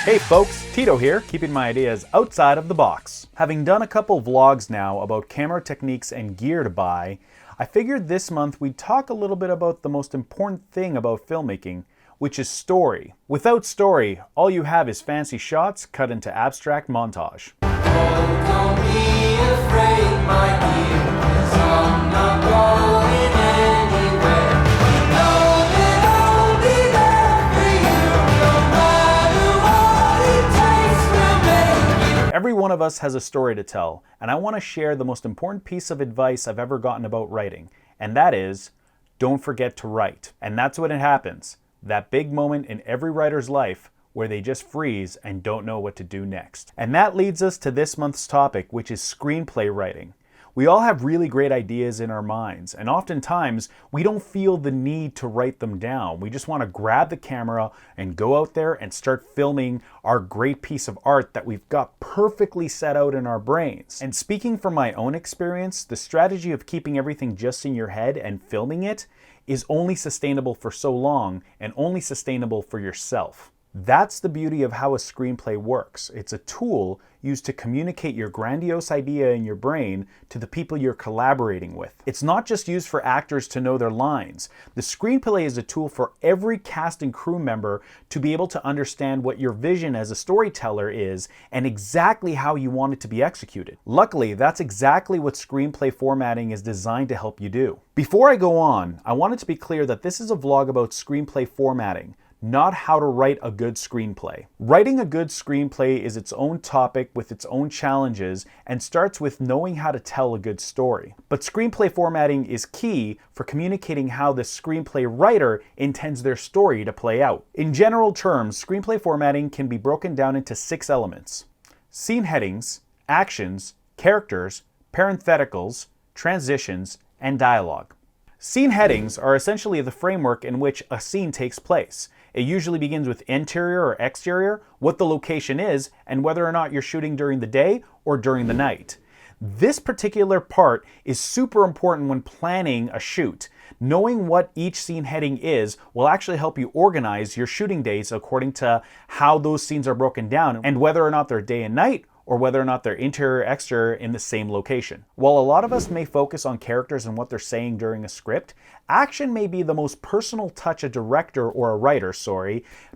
Hey folks, Tito here, keeping my ideas outside of the box. Having done a couple vlogs now about camera techniques and gear to buy, I figured this month we'd talk a little bit about the most important thing about filmmaking, which is story. Without story, all you have is fancy shots cut into abstract montage. Don't be afraid, my dear, 'cause I'm not going anywhere. Know that I'll be there for you, no matter what it takes, we'll make it. Every one of us has a story to tell, and I want to share the most important piece of advice I've ever gotten about writing, and that is, don't forget to write. And that's when it happens, that big moment in every writer's life where they just freeze and don't know what to do next. And that leads us to this month's topic, which is screenplay writing. We all have really great ideas in our minds, and oftentimes we don't feel the need to write them down. We just want to grab the camera and go out there and start filming our great piece of art that we've got perfectly set out in our brains. And speaking from my own experience, the strategy of keeping everything just in your head and filming it is only sustainable for so long and only sustainable for yourself. That's the beauty of how a screenplay works. It's a tool used to communicate your grandiose idea in your brain to the people you're collaborating with. It's not just used for actors to know their lines. The screenplay is a tool for every cast and crew member to be able to understand what your vision as a storyteller is and exactly how you want it to be executed. Luckily, that's exactly what screenplay formatting is designed to help you do. Before I go on, I want it to be clear that this is a vlog about screenplay formatting, not how to write a good screenplay. Writing a good screenplay is its own topic with its own challenges and starts with knowing how to tell a good story. But screenplay formatting is key for communicating how the screenplay writer intends their story to play out. In general terms, screenplay formatting can be broken down into 6 elements: scene headings, actions, characters, parentheticals, transitions, and dialogue. Scene headings are essentially the framework in which a scene takes place. It usually begins with interior or exterior, what the location is, and whether or not you're shooting during the day or during the night. This particular part is super important when planning a shoot. Knowing what each scene heading is will actually help you organize your shooting days according to how those scenes are broken down and whether or not they're day and night, or whether or not they're interior or exterior in the same location. While a lot of us may focus on characters and what they're saying during a script, action may be the most personal touch a director or a writer,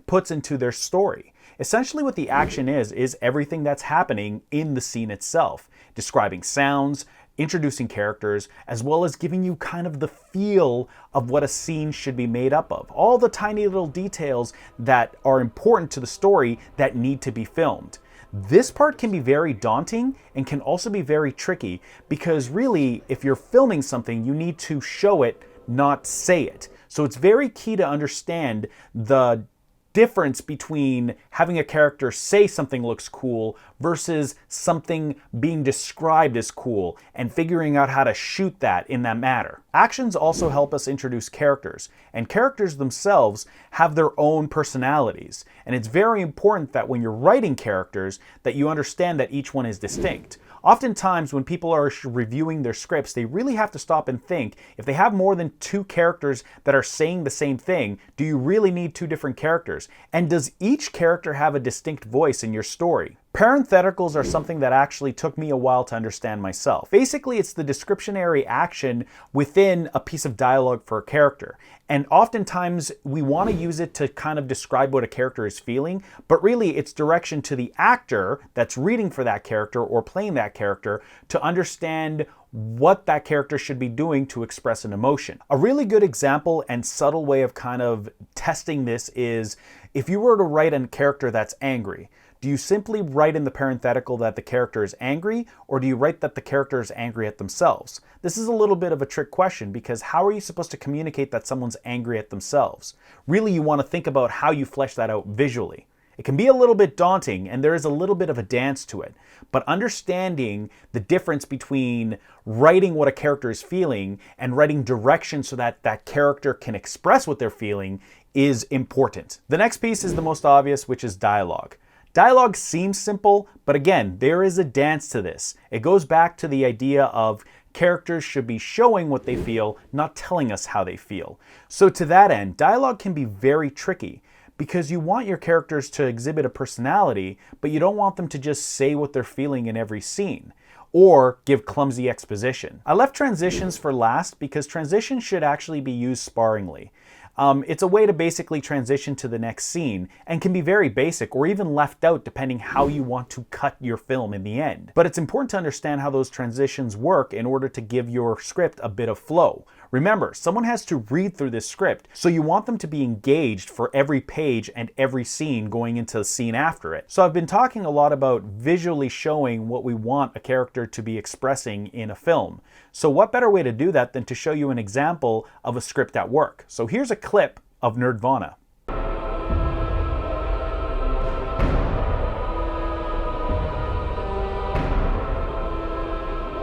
puts into their story. Essentially what the action is everything that's happening in the scene itself, describing sounds, introducing characters, as well as giving you kind of the feel of what a scene should be made up of. All the tiny little details that are important to the story that need to be filmed. This part can be very daunting and can also be very tricky because really, if you're filming something, you need to show it, not say it. So it's very key to understand the difference between having a character say something looks cool versus something being described as cool and figuring out how to shoot that in that manner. Actions also help us introduce characters, and characters themselves have their own personalities. And it's very important that when you're writing characters that you understand that each one is distinct. Oftentimes when people are reviewing their scripts, they really have to stop and think, if they have more than 2 characters that are saying the same thing, do you really need 2 different characters? And does each character have a distinct voice in your story? Parentheticals are something that actually took me a while to understand myself. Basically, it's the descriptionary action within a piece of dialogue for a character. And oftentimes we want to use it to kind of describe what a character is feeling, but really it's direction to the actor that's reading for that character or playing that character to understand what that character should be doing to express an emotion. A really good example and subtle way of kind of testing this is if you were to write a character that's angry, do you simply write in the parenthetical that the character is angry, or do you write that the character is angry at themselves? This is a little bit of a trick question because how are you supposed to communicate that someone's angry at themselves? Really, you want to think about how you flesh that out visually. It can be a little bit daunting and there is a little bit of a dance to it, but understanding the difference between writing what a character is feeling and writing direction so that that character can express what they're feeling is important. The next piece is the most obvious, which is dialogue. Dialogue seems simple, but again, there is a dance to this. It goes back to the idea of characters should be showing what they feel, not telling us how they feel. So to that end, dialogue can be very tricky. because you want your characters to exhibit a personality, but you don't want them to just say what they're feeling in every scene, or give clumsy exposition. I left transitions for last because transitions should actually be used sparingly. It's a way to basically transition to the next scene and can be very basic or even left out depending how you want to cut your film in the end. But it's important to understand how those transitions work in order to give your script a bit of flow. Remember, someone has to read through this script, so you want them to be engaged for every page and every scene going into the scene after it. So I've been talking a lot about visually showing what we want a character to be expressing in a film. So what better way to do that than to show you an example of a script at work? So here's a clip of Nerdvana.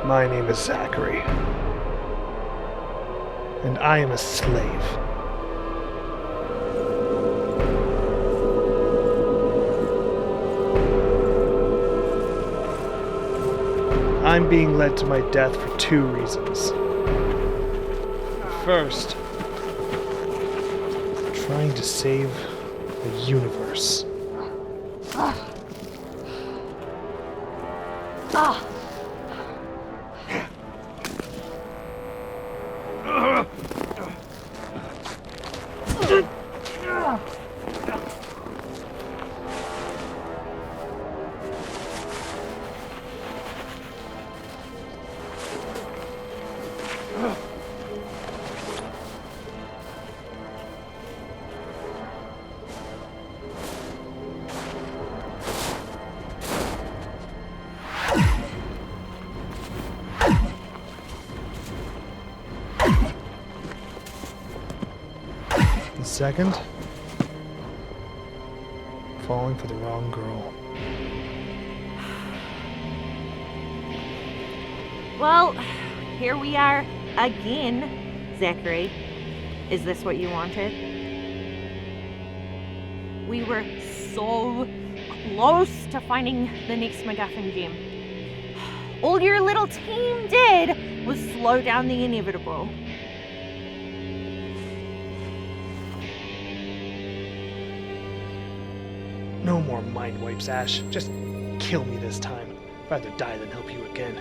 My name is Zachary, and I am a slave. I'm being led to my death for 2 reasons. First, trying to save the universe. The second, falling for the wrong girl. Well, here we are again, Zachary. Is this what you wanted? We were so close to finding the next MacGuffin gem. All your little team did was slow down the inevitable. No more mind wipes, Ash. Just kill me this time. Rather die than help you again.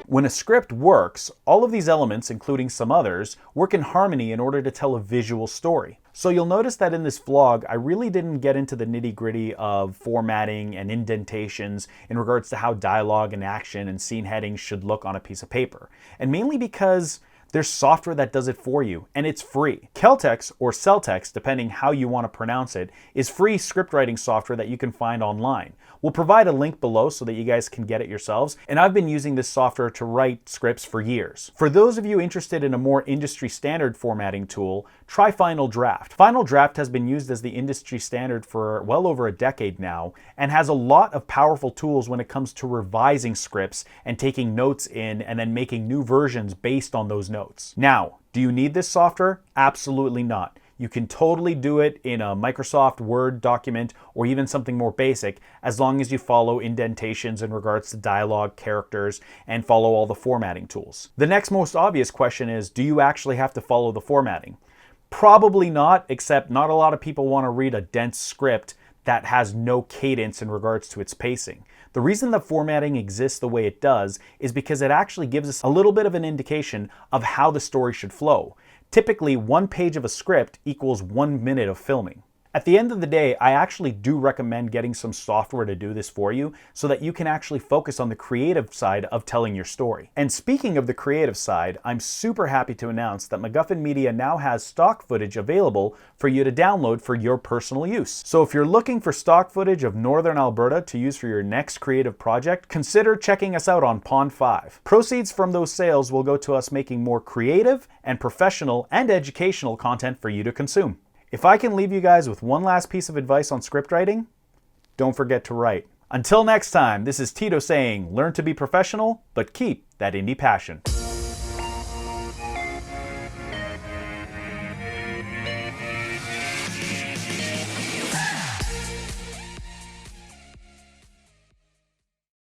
When a script works, all of these elements, including some others, work in harmony in order to tell a visual story. So you'll notice that in this vlog, I really didn't get into the nitty-gritty of formatting and indentations in regards to how dialogue and action and scene headings should look on a piece of paper. And mainly because there's software that does it for you, and it's free. Celtex, or Celtex, depending how you want to pronounce it, is free script writing software that you can find online. We'll provide a link below so that you guys can get it yourselves, and I've been using this software to write scripts for years. For those of you interested in a more industry standard formatting tool, try Final Draft. Final Draft has been used as the industry standard for well over a decade now, and has a lot of powerful tools when it comes to revising scripts and taking notes in and then making new versions based on those notes. Now, do you need this software? Absolutely not. You can totally do it in a Microsoft Word document or even something more basic, as long as you follow indentations in regards to dialogue, characters, and follow all the formatting tools. The next most obvious question is, do you actually have to follow the formatting? Probably not, except not a lot of people want to read a dense script that has no cadence in regards to its pacing. The reason that formatting exists the way it does is because it actually gives us a little bit of an indication of how the story should flow. Typically, 1 page of a script equals 1 minute of filming. At the end of the day, I actually do recommend getting some software to do this for you so that you can actually focus on the creative side of telling your story. And speaking of the creative side, I'm super happy to announce that MacGuffin Media now has stock footage available for you to download for your personal use. So if you're looking for stock footage of Northern Alberta to use for your next creative project, consider checking us out on Pond 5. Proceeds from those sales will go to us making more creative and professional and educational content for you to consume. If I can leave you guys with one last piece of advice on script writing, don't forget to write. Until next time, this is Tito saying, learn to be professional, but keep that indie passion.